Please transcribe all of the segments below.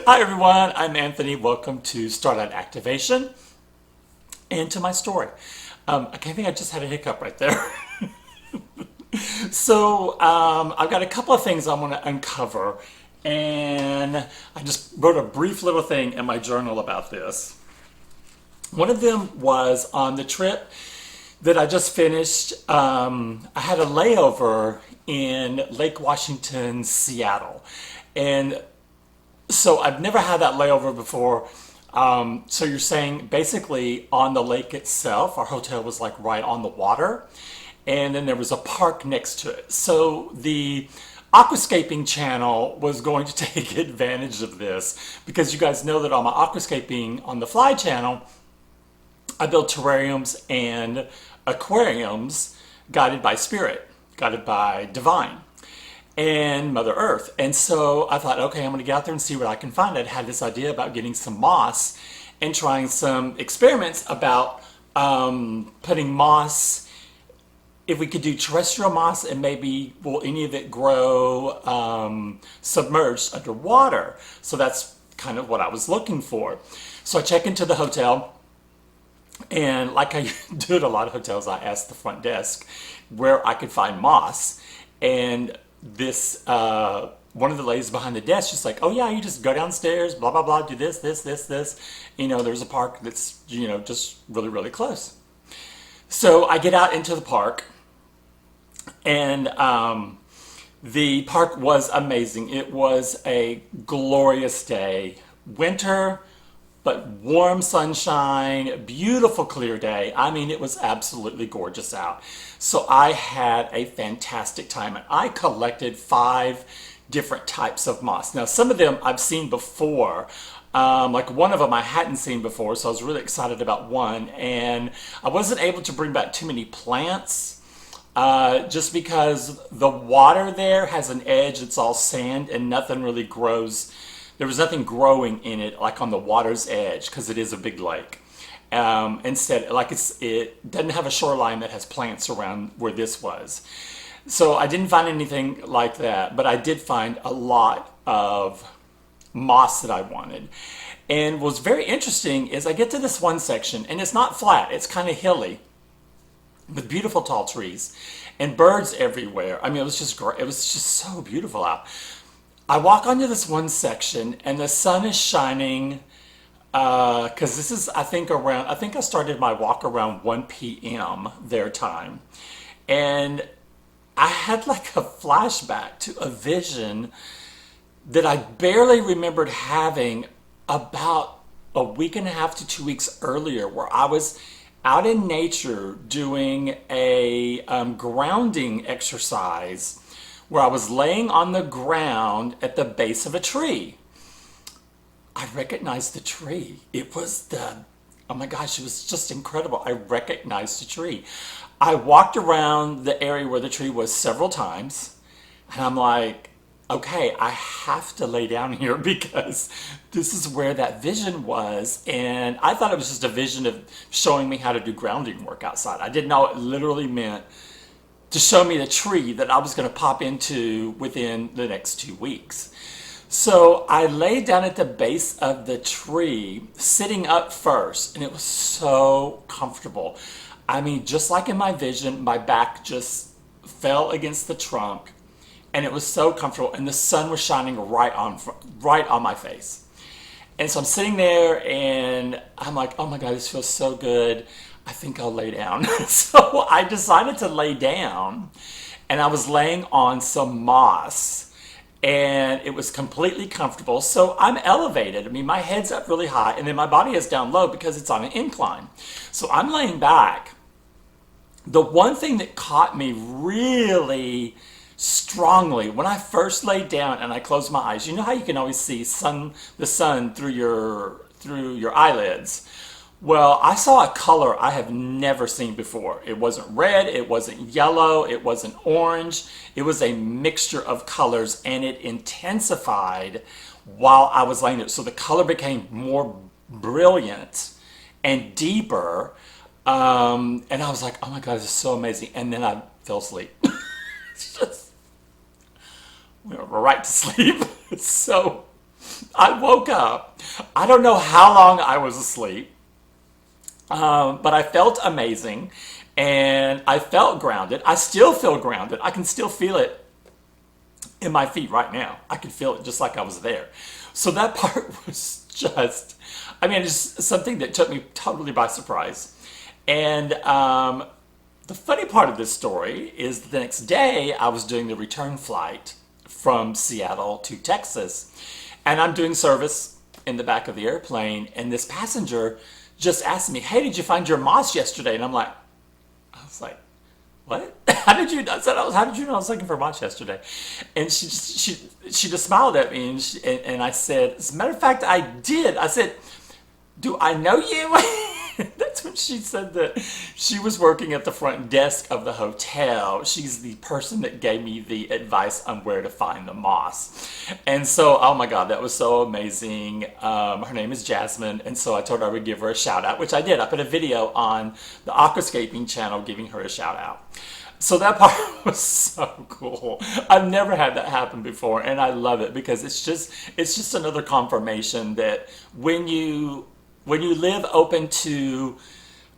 Hi everyone, I'm Anthony. Welcome to Starlight Activation and to my story. I think I just had a hiccup right there. I've got a couple of things I want to uncover, and I just wrote a brief little thing in my journal about this. One of them was on the trip that I just finished. I had a layover in Lake Washington, Seattle, and so I've never had that layover before. So you're saying basically on the lake itself, our hotel was like right on the water, and then there was a park next to it. So the aquascaping channel was going to take advantage of this, because you guys know that on my aquascaping on the Fly channel, I build terrariums and aquariums guided by spirit, guided by divine and Mother Earth. And so I thought, okay, I'm going to get out there and see what I can find. I'd had this idea about getting some moss and trying some experiments about putting moss, if we could do terrestrial moss, and maybe will any of it grow submerged underwater. So that's kind of what I was looking for. So I check into the hotel, and like I do at a lot of hotels, I asked the front desk where I could find moss. And this one of the ladies behind the desk, she's like, oh yeah, you just go downstairs, blah blah blah, do this, there's a park that's just really, really close. So I get out into the park, and the park was amazing. It was a glorious day, winter, but warm sunshine, beautiful clear day. I mean, it was absolutely gorgeous out. So I had a fantastic time, and I collected 5 different types of moss. Now, some of them I've seen before. Like one of them I hadn't seen before, so I was really excited about one. And I wasn't able to bring back too many plants, just because the water there has an edge. It's all sand, and nothing really grows. There was nothing growing in it, like on the water's edge, because it is a big lake. Instead, like it doesn't have a shoreline that has plants around where this was. So I didn't find anything like that, but I did find a lot of moss that I wanted. And what's very interesting is I get to this one section, and it's not flat, it's kind of hilly, with beautiful tall trees and birds everywhere. I mean, it was just great. It was just so beautiful out. I walk onto this one section, and the sun is shining, because this is, I think I started my walk around 1 p.m. their time. And I had like a flashback to a vision that I barely remembered having about a week and a half to 2 weeks earlier, where I was out in nature doing a grounding exercise, where I was laying on the ground at the base of a tree. I recognized the tree. Oh my gosh, it was just incredible. I recognized the tree. I walked around the area where the tree was several times, and I'm like, okay, I have to lay down here, because this is where that vision was. And I thought it was just a vision of showing me how to do grounding work outside. I didn't know it literally meant to show me the tree that I was going to pop into within the next 2 weeks. So I laid down at the base of the tree, sitting up first, and it was so comfortable. I mean, just like in my vision, my back just fell against the trunk, and it was so comfortable, and the sun was shining right on my face. And so I'm sitting there, and I'm like, oh my God, this feels so good. I think I'll lay down. So I decided to lay down, and I was laying on some moss, and it was completely comfortable. So I'm elevated. I mean, my head's up really high, and then my body is down low because it's on an incline. So I'm laying back. The one thing that caught me really strongly when I first laid down and I closed my eyes, you know how you can always see the sun through your eyelids? Well, I saw a color I have never seen before. It wasn't red, it wasn't yellow, it wasn't orange. It was a mixture of colors, and it intensified while I was laying there. So the color became more brilliant and deeper. And I was like, oh my God, this is so amazing. And then I fell asleep. It's just, we were right to sleep. So I woke up. I don't know how long I was asleep, but I felt amazing and I felt grounded. I still feel grounded. I can still feel it in my feet right now. I can feel it just like I was there. So that part was just, I mean, it's something that took me totally by surprise. And the funny part of this story is the next day I was doing the return flight from Seattle to Texas. And I'm doing service in the back of the airplane. And this passenger just asked me, hey, did you find your moss yesterday? And I was like, what? How did you know I was looking for moss yesterday? And she just smiled at me and I said, as a matter of fact, I did. I said, do I know you? That's when she said that she was working at the front desk of the hotel. She's the person that gave me the advice on where to find the moss. And so, oh my God, that was so amazing. Her name is Jasmine. And so I told her I would give her a shout out, which I did. I put a video on the Aquascaping channel giving her a shout out. So that part was so cool. I've never had that happen before. And I love it because it's just another confirmation that when you live open to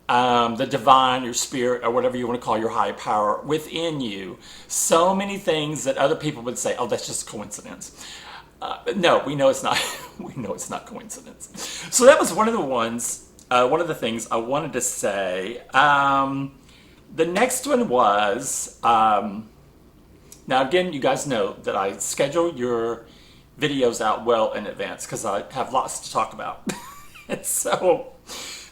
the divine, your spirit, or whatever you want to call your high power within you, so many things that other people would say, oh, that's just coincidence. No, we know it's not. We know it's not coincidence. So that was one of the things I wanted to say. The next one was, now again, you guys know that I schedule your videos out well in advance because I have lots to talk about. And so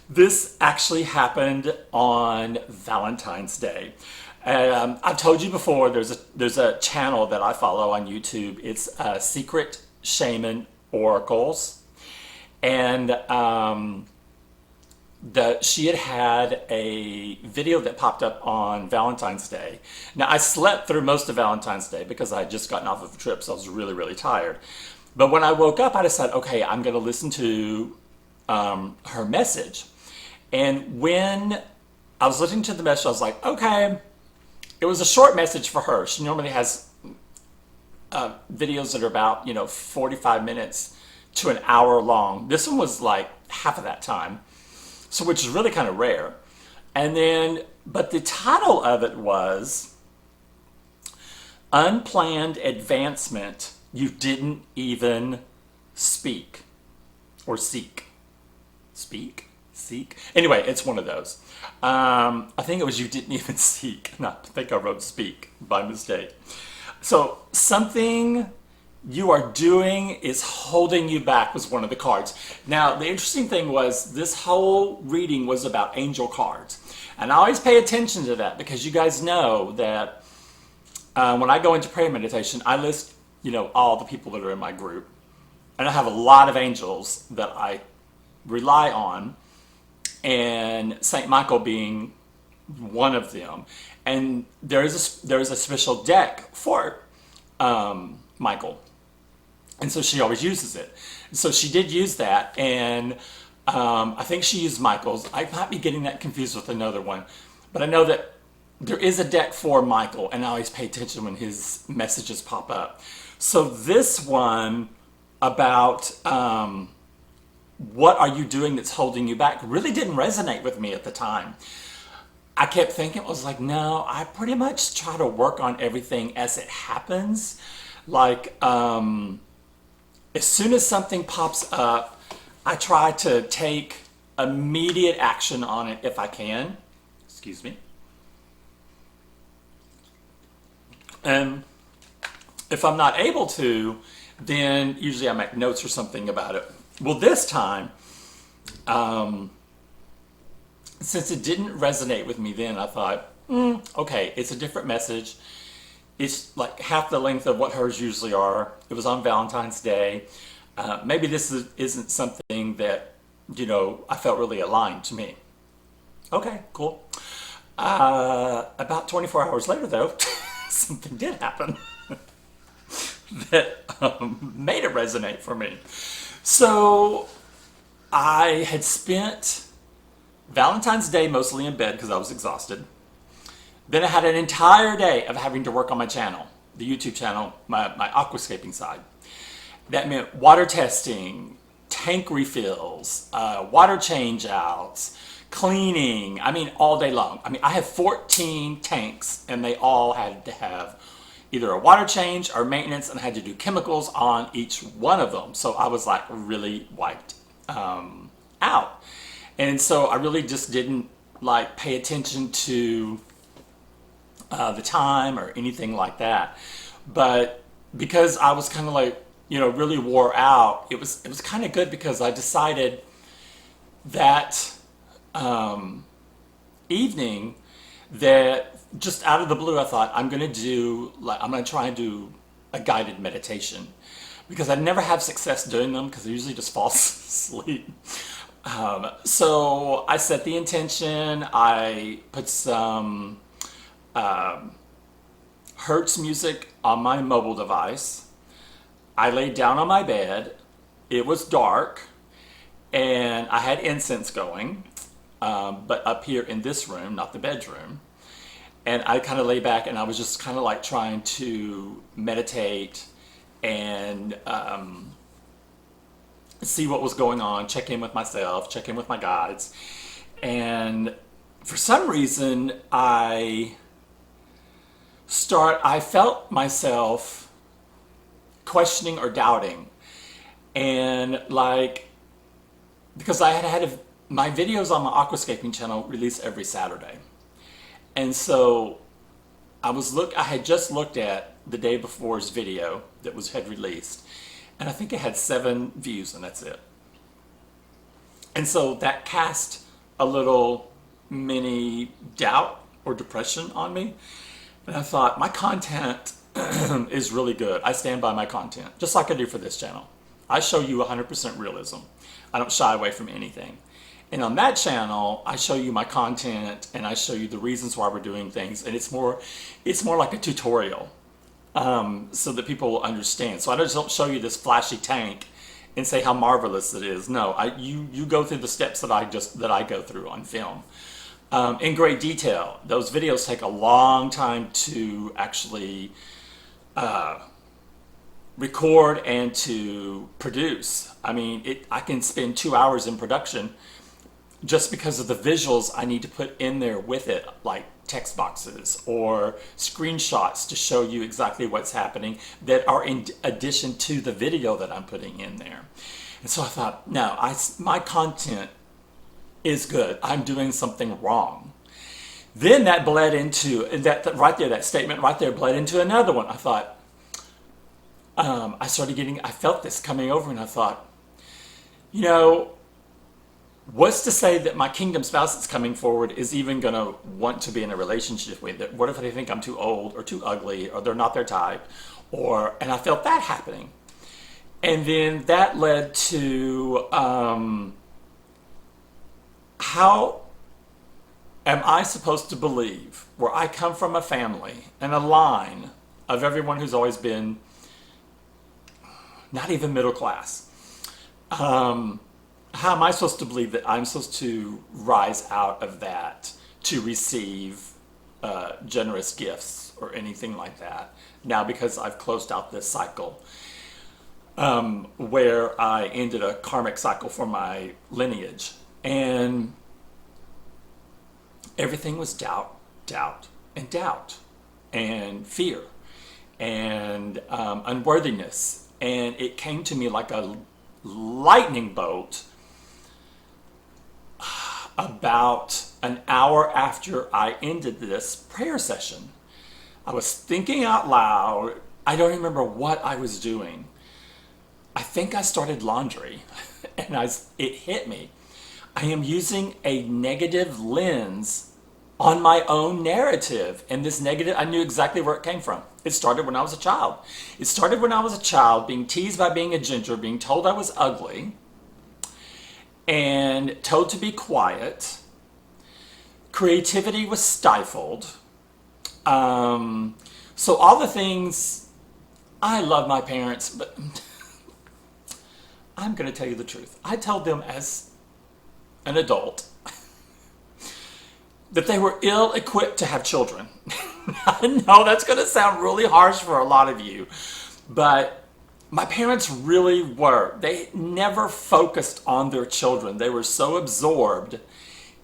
this actually happened on Valentine's Day. I've told you before, there's a channel that I follow on YouTube. It's Secret Shaman Oracles. And she had a video that popped up on Valentine's Day. Now, I slept through most of Valentine's Day because I had just gotten off of a trip, so I was really, really tired. But when I woke up, I decided, okay, I'm going to listen to her message. And when I was listening to the message, I was like, okay, it was a short message for her. She normally has videos that are about, 45 minutes to an hour long. This one was like half of that time, so which is really kind of rare. And then, but the title of it was Unplanned Advancement You Didn't Even Speak or Seek. Seek? Anyway, it's one of those. I think it was You Didn't Even Seek. No, I think I wrote speak by mistake. So something you are doing is holding you back was one of the cards. Now, the interesting thing was this whole reading was about angel cards. And I always pay attention to that because you guys know that when I go into prayer meditation, I list, all the people that are in my group. And I have a lot of angels that I rely on, and Saint Michael being one of them. And there is a special deck for Michael, and so she always uses it. So she did use that, and I think she used Michael's. I might be getting that confused with another one, but I know that there is a deck for Michael, and I always pay attention when his messages pop up. So this one about what are you doing that's holding you back really didn't resonate with me at the time. I kept thinking, I was like, no, I pretty much try to work on everything as it happens. Like, as soon as something pops up, I try to take immediate action on it if I can. Excuse me. And if I'm not able to, then usually I make notes or something about it. Well, this time, since it didn't resonate with me then, I thought, okay, it's a different message. It's like half the length of what hers usually are. It was on Valentine's Day. Maybe this isn't something that, I felt really aligned to me. Okay, cool. About 24 hours later, though, something did happen that made it resonate for me. So I had spent Valentine's Day mostly in bed because I was exhausted. Then I had an entire day of having to work on my channel, the YouTube channel, my aquascaping side. that meant water testing, tank refills, water change outs, cleaning. I mean, all day long. I mean, I have 14 tanks, and they all had to have either a water change or maintenance, and I had to do chemicals on each one of them. So I was like really wiped out. And so I really just didn't like pay attention to the time or anything like that. But because I was kind of like, you know, really wore out, it was kind of good because I decided that evening that just out of the blue, I thought I'm going to try and do a guided meditation, because I never have success doing them because I usually just fall asleep. So I set the intention. I put some Hertz music on my mobile device. I laid down on my bed. It was dark, and I had incense going, but up here in this room, not the bedroom. And I kind of lay back, and I was just kind of like trying to meditate and see what was going on, check in with myself, check in with my guides. And for some reason, I felt myself questioning or doubting. And like, because I had my videos on my aquascaping channel release every Saturday. And so I had just looked at the day before's video that had released, and I think it had 7 views, and that's it. And so that cast a little mini doubt or depression on me. And I thought, my content is really good. I stand by my content, just like I do for this channel. I show you 100% realism. I don't shy away from anything. And on that channel, I show you my content, and I show you the reasons why we're doing things. And it's more like a tutorial, so that people will understand. So I just don't show you this flashy tank and say how marvelous it is. No, you go through the steps that I go through on film, in great detail. Those videos take a long time to actually record and to produce. I mean, I can spend 2 hours in production just because of the visuals I need to put in there with it, like text boxes or screenshots to show you exactly what's happening that are in addition to the video that I'm putting in there. And so I thought, no, my content is good. I'm doing something wrong. Then that bled into, that statement right there bled into another one. I thought, I felt this coming over, and I thought, you know, what's to say that my kingdom spouse that's coming forward is even going to want to be in a relationship with it? What if they think I'm too old or too ugly, or they're not their type? And I felt that happening. And then that led to, how am I supposed to believe, where I come from a family and a line of everyone who's always been not even middle class, how am I supposed to believe that I'm supposed to rise out of that to receive generous gifts or anything like that now, because I've closed out this cycle, where I ended a karmic cycle for my lineage, and everything was doubt, and fear, and unworthiness. And it came to me like a lightning bolt about an hour after I ended this prayer session. I was thinking out loud. I don't remember what I was doing. I think I started laundry, and it hit me. I am using a negative lens on my own narrative, and this negative, I knew exactly where it came from. It started when I was a child. It started when I was a child, being teased by being a ginger, being told I was ugly, and told to be quiet. Creativity was stifled. So all the things, I love my parents, but I'm going to tell you the truth. I told them as an adult that they were ill-equipped to have children. I know that's going to sound really harsh for a lot of you, but my parents really were. They never focused on their children. They were so absorbed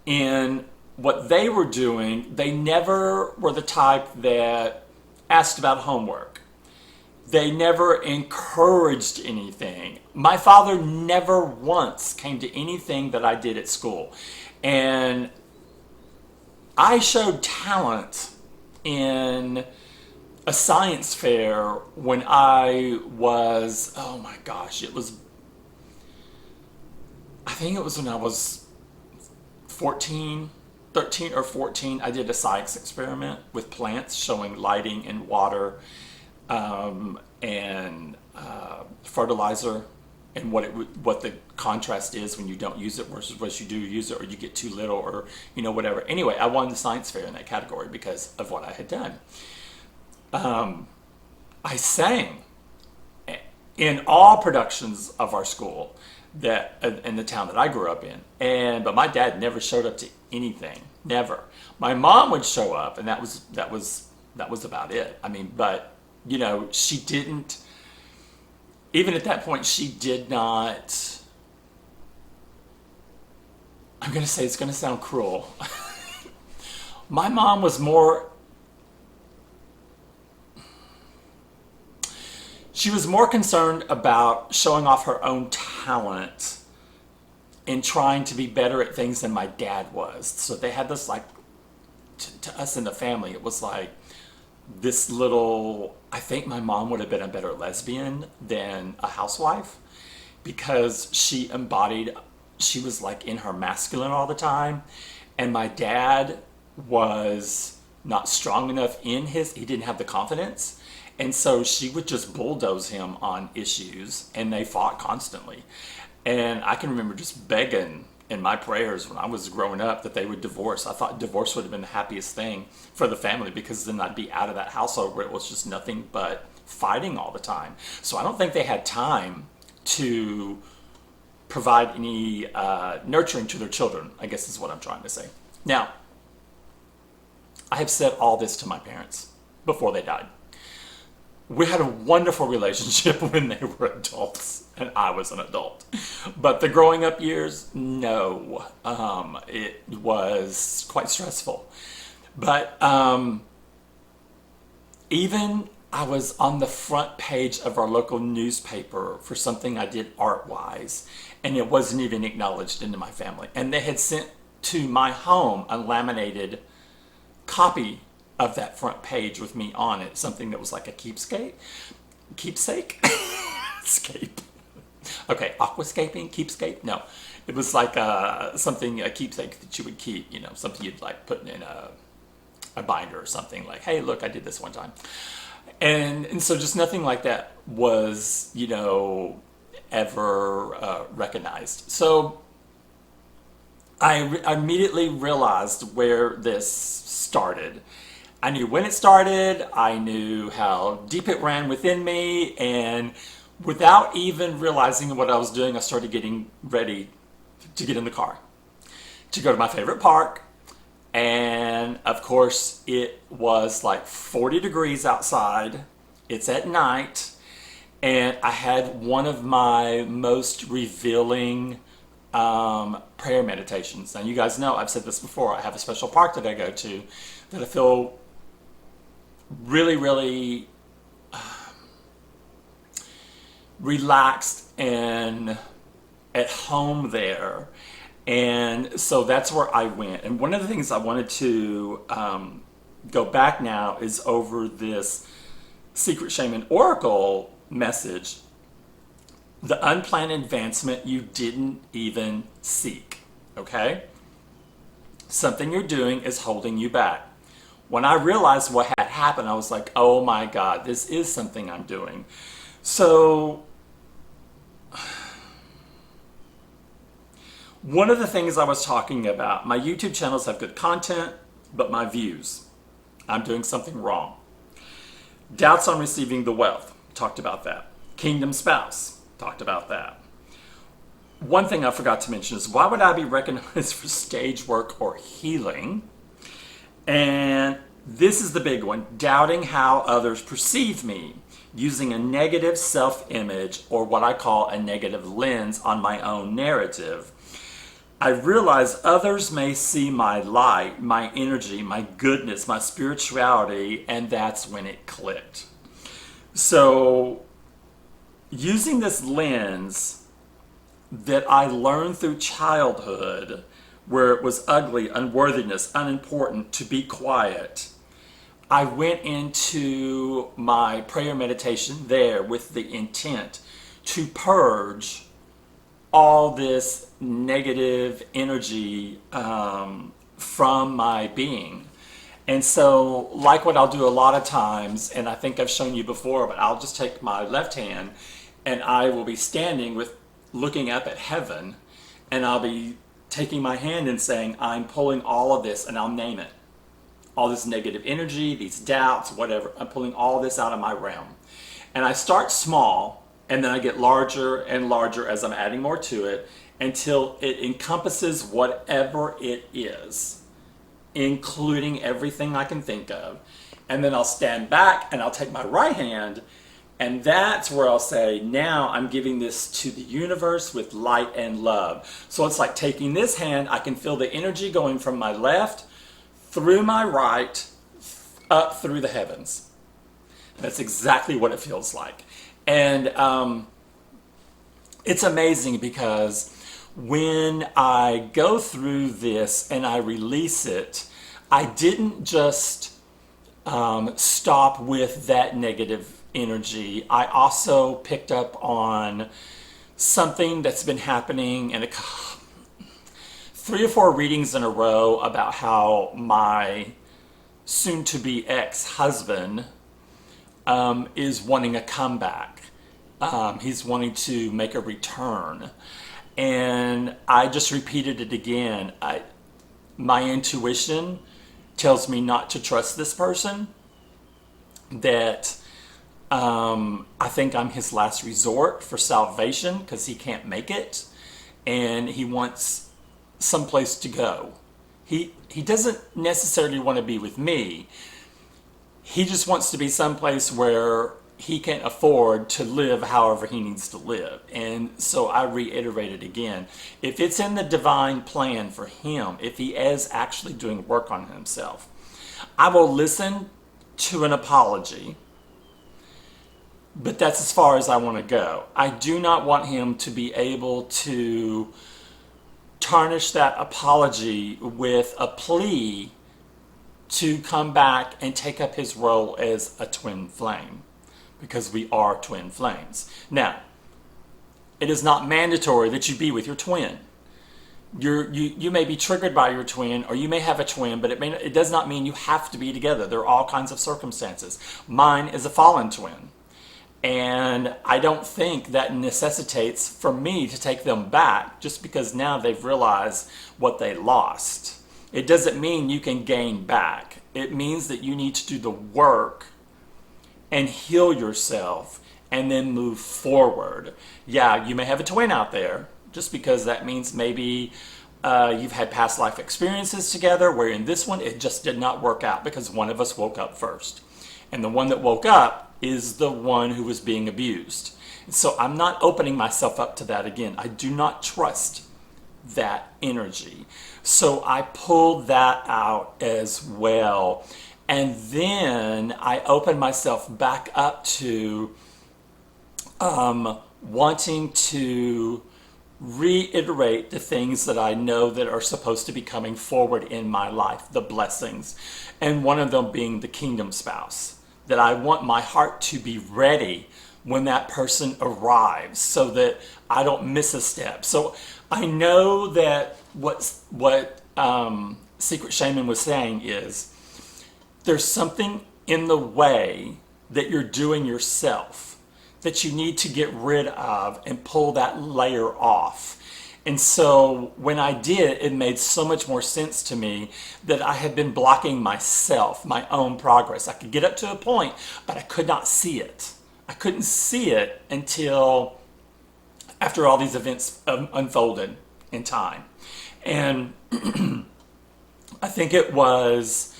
in what they were doing. They never were the type that asked about homework. They never encouraged anything. My father never once came to anything that I did at school. And I showed talent in a science fair when I was, oh my gosh, I think it was when I was 13 or 14. I did a science experiment with plants showing lighting and water and fertilizer, and what the contrast is when you don't use it versus what you do use it, or you get too little, or whatever. Anyway, I won the science fair in that category because of what I had done. I sang in all productions of our school that in the town that I grew up in, but my dad never showed up to anything. Never. My mom would show up, and that was about it. I mean, but she didn't. Even at that point, she did not. I'm going to say, it's going to sound cruel. My mom was more. She was more concerned about showing off her own talent and trying to be better at things than my dad was. So they had this, like, to us in the family, it was like this little, I think my mom would have been a better lesbian than a housewife, because she was like in her masculine all the time. And my dad was not strong enough he didn't have the confidence. And so she would just bulldoze him on issues, and they fought constantly. And I can remember just begging in my prayers when I was growing up that they would divorce. I thought divorce would have been the happiest thing for the family, because then I'd be out of that household where it was just nothing but fighting all the time. So I don't think they had time to provide any nurturing to their children, I guess is what I'm trying to say. Now, I have said all this to my parents before they died. We had a wonderful relationship when they were adults and I was an adult. But the growing up years, no. It was quite stressful. But even I was on the front page of our local newspaper for something I did art-wise, and it wasn't even acknowledged into my family. And they had sent to my home a laminated copy of that front page with me on it, something that was like a keepsake. Scape. Okay, aquascaping, keepsake. No, it was like a keepsake that you would keep. Something you'd like put in a binder or something. Like, hey, look, I did this one time, and so just nothing like that was ever recognized. So I immediately realized where this started. I knew when it started, I knew how deep it ran within me, and without even realizing what I was doing, I started getting ready to get in the car, to go to my favorite park. And of course, it was like 40 degrees outside. It's at night, and I had one of my most revealing prayer meditations. Now, you guys know, I've said this before, I have a special park that I go to that I feel really, really relaxed and at home there. And so that's where I went. And one of the things I wanted to go back now is over this Secret Shaman Oracle message. The unplanned advancement you didn't even seek, okay? Something you're doing is holding you back. When I realized what had happened, I was like, oh my God, this is something I'm doing. So one of the things I was talking about, my YouTube channels have good content, but my views, I'm doing something wrong. Doubts on receiving the wealth, talked about that. Kingdom spouse, talked about that. One thing I forgot to mention is, why would I be recognized for stage work or healing? And this is the big one, doubting how others perceive me. using a negative self-image, or what I call a negative lens, on my own narrative, I realize others may see my light, my energy, my goodness, my spirituality, and that's when it clicked. So, using this lens that I learned through childhood, where it was ugly, unworthiness, unimportant, to be quiet, I went into my prayer meditation there with the intent to purge all this negative energy from my being. And so, like what I'll do a lot of times, and I think I've shown you before, but I'll just take my left hand and I will be standing with looking up at heaven, and I'll be taking my hand and saying, I'm pulling all of this, and I'll name it. All this negative energy, these doubts, whatever, I'm pulling all this out of my realm. And I start small, and then I get larger and larger as I'm adding more to it, until it encompasses whatever it is, including everything I can think of. And then I'll stand back and I'll take my right hand, and that's where I'll say, now I'm giving this to the universe with light and love. So it's like taking this hand, I can feel the energy going from my left through my right, up through the heavens. That's exactly what it feels like. And it's amazing, because when I go through this and I release it, I didn't just stop with that negative energy. I also picked up on something that's been happening in 3 or 4 readings in a row about how my soon-to-be ex-husband is wanting a comeback. He's wanting to make a return. And I just repeated it again. My intuition tells me not to trust this person, that I think I'm his last resort for salvation, because he can't make it, and he wants someplace to go. He doesn't necessarily want to be with me. He just wants to be someplace where he can afford to live however he needs to live. And so I reiterated again, if it's in the divine plan for him, if he is actually doing work on himself, I will listen to an apology, but that's as far as I want to go. I do not want him to be able to tarnish that apology with a plea to come back and take up his role as a twin flame, because we are twin flames. Now, it is not mandatory that you be with your twin. You may be triggered by your twin, or you may have a twin, but it does not mean you have to be together. There are all kinds of circumstances. Mine is a fallen twin, and I don't think that necessitates for me to take them back just because now they've realized what they lost. It doesn't mean you can gain back. It means that you need to do the work and heal yourself and then move forward. Yeah, you may have a twin out there, just because that means maybe you've had past life experiences together, where in this one it just did not work out because one of us woke up first. And the one that woke up is the one who was being abused. So I'm not opening myself up to that again. I do not trust that energy. So I pulled that out as well. And then I opened myself back up to wanting to reiterate the things that I know that are supposed to be coming forward in my life, the blessings. And one of them being the kingdom spouse. That I want my heart to be ready when that person arrives, so that I don't miss a step. So I know that what Secret Shaman was saying is, there's something in the way that you're doing yourself that you need to get rid of and pull that layer off. And so when I did, it made so much more sense to me that I had been blocking myself, my own progress. I could get up to a point, but I could not see it. I couldn't see it until after all these events unfolded in time. And I think it was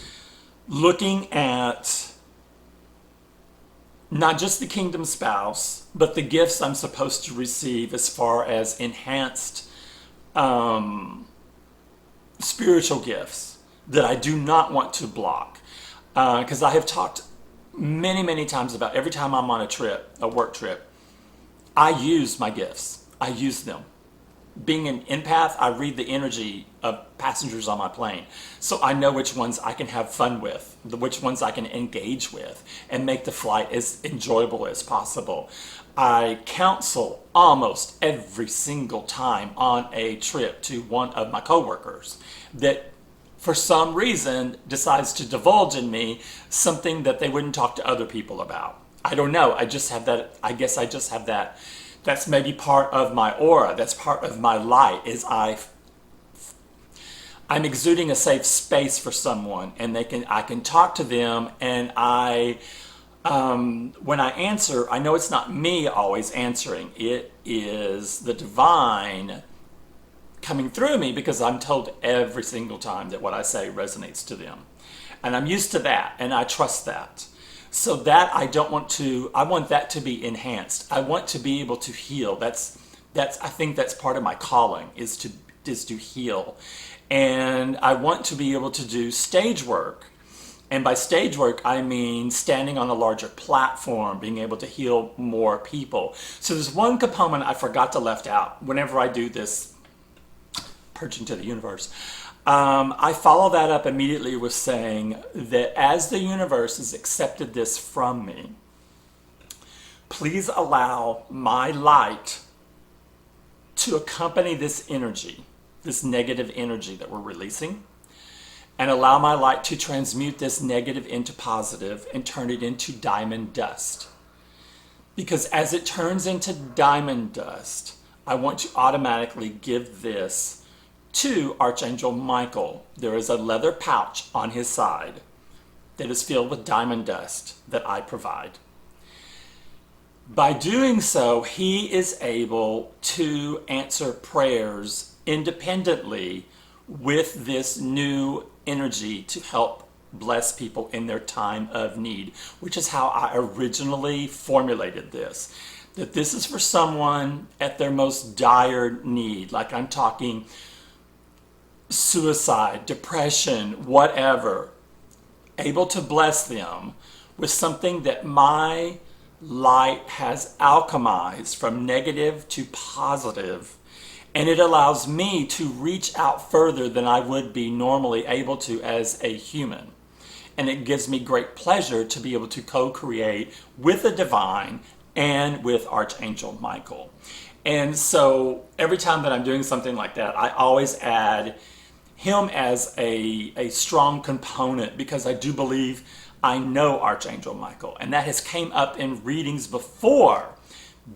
looking at not just the kingdom spouse, but the gifts I'm supposed to receive as far as enhanced spiritual gifts that I do not want to block. Because I have talked many, many times about every time I'm on a trip, a work trip, I use my gifts. I use them. Being an empath, I read the energy of passengers on my plane. So I know which ones I can have fun with, which ones I can engage with, and make the flight as enjoyable as possible. I counsel almost every single time on a trip to one of my coworkers that for some reason decides to divulge in me something that they wouldn't talk to other people about. I don't know. I just have that. I guess I just have that. That's maybe part of my aura. That's part of my light. Is I'm exuding a safe space for someone, and I can talk to them, and when I answer, I know it's not me always answering. It is the divine coming through me, because I'm told every single time that what I say resonates to them. And I'm used to that, and I trust that. So that I want that to be enhanced. I want to be able to heal. I think that's part of my calling, is to heal. And I want to be able to do stage work. And by stage work, I mean standing on a larger platform, being able to heal more people. So there's one component I forgot to left out whenever I do this purging to the universe. I follow that up immediately with saying that as the universe has accepted this from me, please allow my light to accompany this energy, this negative energy that we're releasing, and allow my light to transmute this negative into positive and turn it into diamond dust. Because as it turns into diamond dust, I want to automatically give this to Archangel Michael. There is a leather pouch on his side that is filled with diamond dust that I provide. By doing so, he is able to answer prayers independently with this new energy to help bless people in their time of need, which is how I originally formulated this. That this is for someone at their most dire need, like I'm talking suicide, depression, whatever, able to bless them with something that my light has alchemized from negative to positive, and it allows me to reach out further than I would be normally able to as a human. And it gives me great pleasure to be able to co-create with the divine and with Archangel Michael. And so every time that I'm doing something like that, I always add him as a strong component, because I do believe I know Archangel Michael, and that has came up in readings before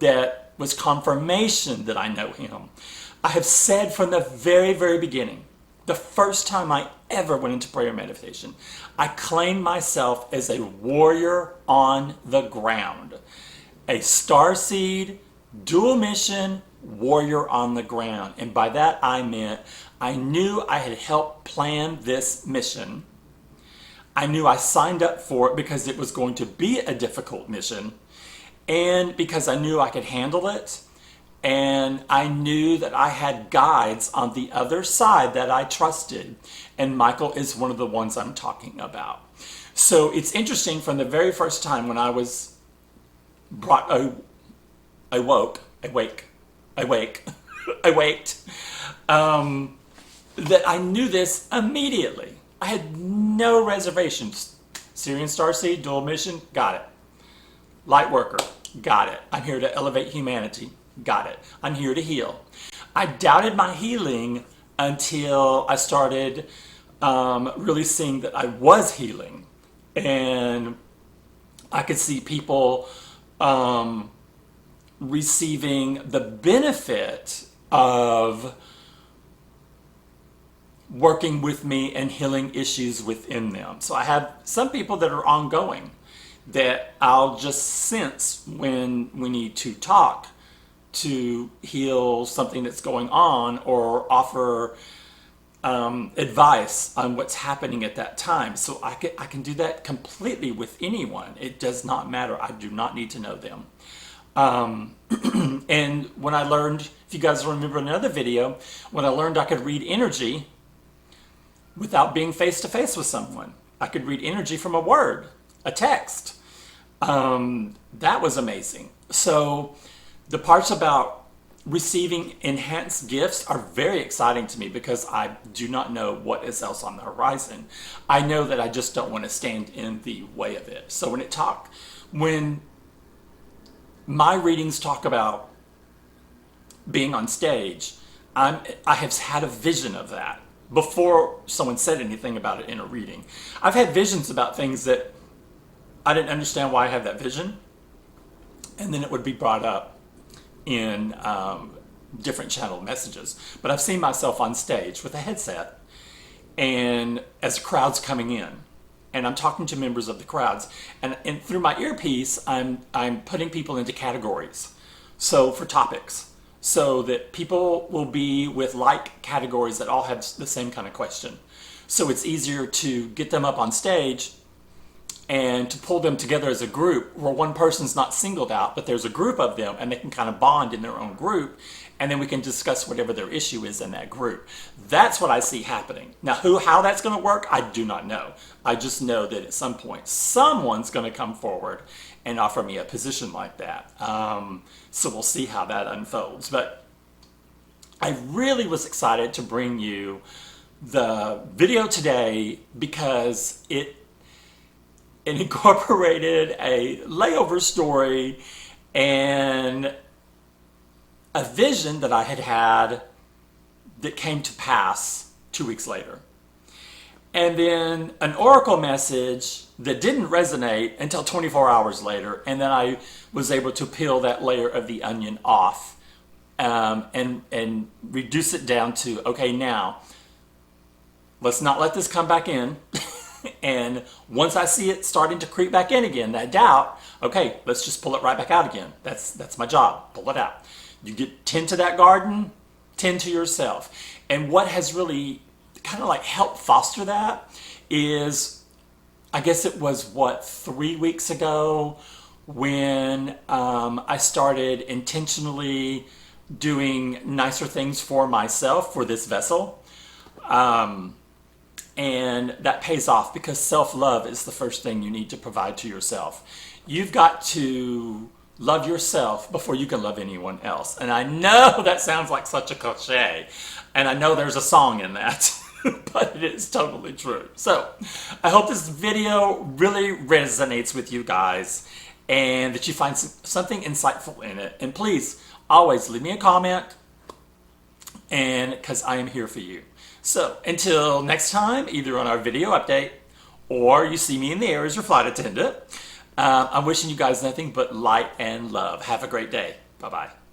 that was confirmation that I know him. I have said from the very, very beginning, the first time I ever went into prayer meditation, I claimed myself as a warrior on the ground, a starseed, dual mission warrior on the ground. And by that I meant I knew I had helped plan this mission. I knew I signed up for it because it was going to be a difficult mission, and because I knew I could handle it, and I knew that I had guides on the other side that I trusted, and Michael is one of the ones I'm talking about. So it's interesting, from the very first time when I was awake, that I knew this immediately. I had no reservations. Sirian Starseed, dual mission, got it. Lightworker, got it. I'm here to elevate humanity, got it. I'm here to heal. I doubted my healing until I started really seeing that I was healing. And I could see people receiving the benefit of working with me and healing issues within them. So I have some people that are ongoing that I'll just sense when we need to talk to heal something that's going on, or offer advice on what's happening at that time. So I can do that completely with anyone. It does not matter. I do not need to know them. And when I learned, if you guys remember another video, when I learned I could read energy without being face to face with someone, I could read energy from a word, a text. That was amazing. So the parts about receiving enhanced gifts are very exciting to me because I do not know what is else on the horizon. I know that I just don't want to stand in the way of it. So when my readings talk about being on stage, I have had a vision of that before someone said anything about it in a reading. I've had visions about things that I didn't understand why I had that vision, and then it would be brought up in different channel messages. But I've seen myself on stage with a headset, and as crowds coming in, and I'm talking to members of the crowds, and through my earpiece, I'm putting people into categories. So for topics, so that people will be with like categories that all have the same kind of question. So it's easier to get them up on stage and to pull them together as a group where one person's not singled out, but there's a group of them and they can kind of bond in their own group, and then we can discuss whatever their issue is in that group. That's what I see happening. Now, how that's going to work, I do not know. I just know that at some point, someone's going to come forward and offer me a position like that. So we'll see how that unfolds. But I really was excited to bring you the video today because it incorporated a layover story and a vision that I had had that came to pass 2 weeks later. And then an oracle message that didn't resonate until 24 hours later. And then I was able to peel that layer of the onion off and reduce it down to, okay, now let's not let this come back in. And once I see it starting to creep back in again, that doubt, okay, let's just pull it right back out again. That's my job. Pull it out. You tend to that garden, tend to yourself. And what has really kind of like helped foster that is, I guess it was 3 weeks ago when I started intentionally doing nicer things for myself, for this vessel. And that pays off because self-love is the first thing you need to provide to yourself. You've got to love yourself before you can love anyone else. And I know that sounds like such a cliche, and I know there's a song in that, but it is totally true. So I hope this video really resonates with you guys and that you find something insightful in it. And please always leave me a comment, and because I am here for you. So until next time, either on our video update or you see me in the air as your flight attendant, I'm wishing you guys nothing but light and love. Have a great day. Bye-bye.